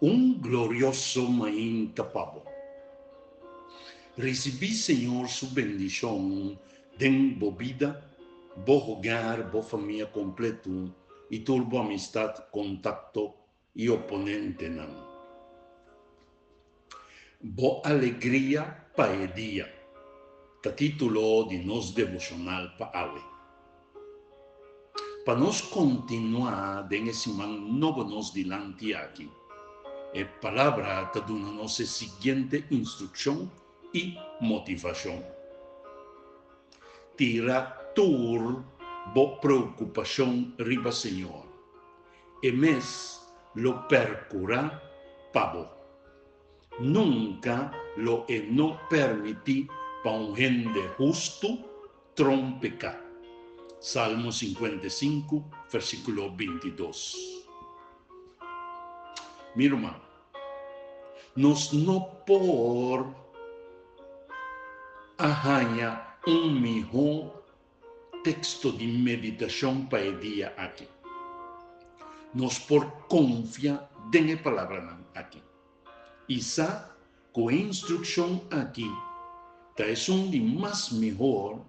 un glorioso maín tapado. Recibí, Señor, su bendición, den bo vida, bo hogar, bo familia completo, y turbo amistad, contacto y oponente nan. Bo alegría pa e dia, ta título de nos devocional pa ave. Pa nos continuar den esse man novo nos dilante aqui. E palavra ta duna nos a seguinte instrução e motivação. Tira tur bo preocupação riba Senhor. E mes lo percura pabo. Nunca lo e no permiti pa un gente justo trompecar. Salmo 55, versículo 22. Mi hermano, nos no por arranha mejor texto de meditação para o dia aqui. Nos por confiar na palavra aqui. Isa, com a instrução aqui, tá é de mais melhor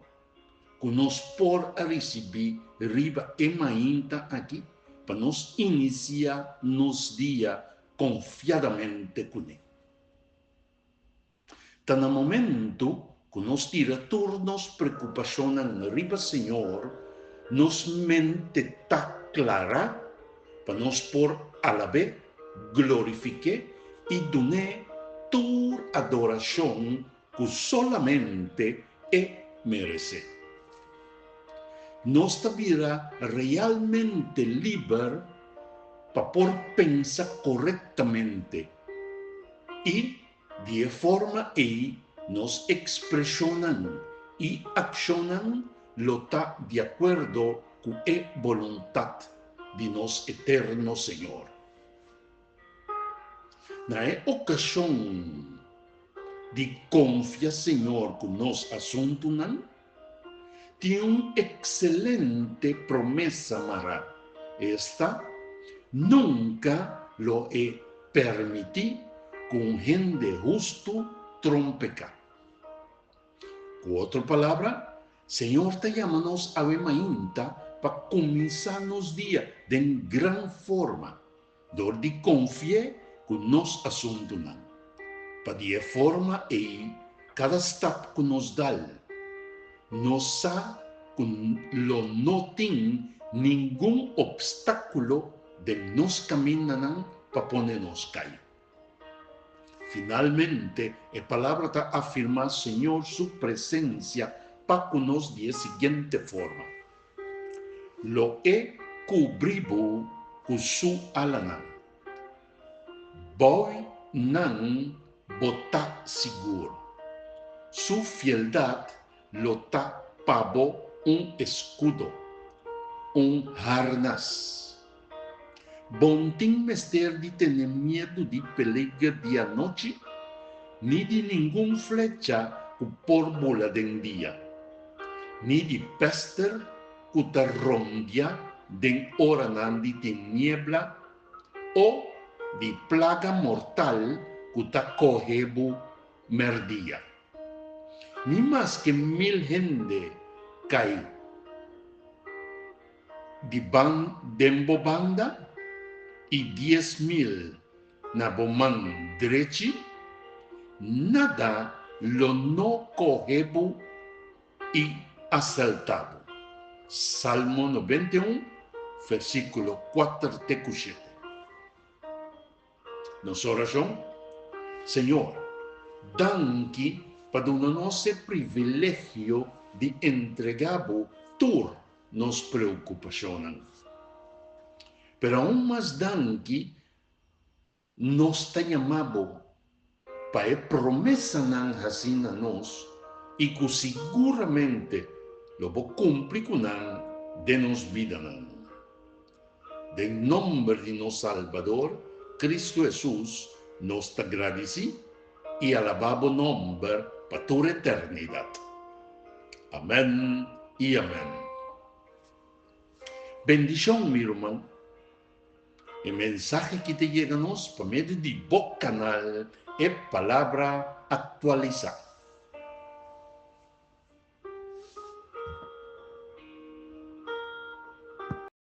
que nos por receber riba e mainta aqui, para nos iniciar nos dia confiadamente com ele. Tá no momento que nos tira turnos preocupação na riba Senhor, nos mente tá clara, para nos por alabe, glorifique e donar toda adoração que solamente é merece. Nos virá realmente livre para por pensar corretamente e de forma aí nos expressionan e accionan lo tá de acordo com a vontade de nos eterno Senhor. Na ocasião de confiar Senhor com nos assunto não, tem uma excelente promessa mara. Esta nunca lo é permitir com gente justo trompecar. Com outra palavra, Senhor te chama-nos a mainta para começar nos dias de grande forma, dor de confiar com nos assunto não. Para de forma e cada step que nos dá, nos sa que lo não tem nenhum obstáculo de nos caminhar para poner-nos cair. Finalmente, a palavra está afirma, Senhor, sua presença para conosco de seguinte forma. Lo é cobrido com sua alana. Boy não botar seguro. Sua fieldade lo tá pabo escudo, harnas. Bontim mester de ter medo de pelega de noite, ni de nenhum flecha que por bola de dia, ni de pester que te rondia de hora de niebla, ou de plaga mortal que te correbo merdia. Ni mais que 1000 gente cai de dembo banda e 10.000 na bomang direchi, nada lo no correbo e assaltado. Salmo 91, versículo 4 te 7. Nossa oração, Senhor, dá-me para dar-nos o privilégio de entregar todas nos preocupações. Pero aún mais dá-me nos chamamos para a promessa nan assim a nós e que seguramente lo vou cumprir com nan de nos vida nan. De nome de nosso Salvador, Cristo Jesus, nos te agradeci e alabamos o nome para toda a eternidade. Amém e amém. Bendição, meu irmão. O mensagem que te chega-nos por meio de Bocanal é palavra atualizada.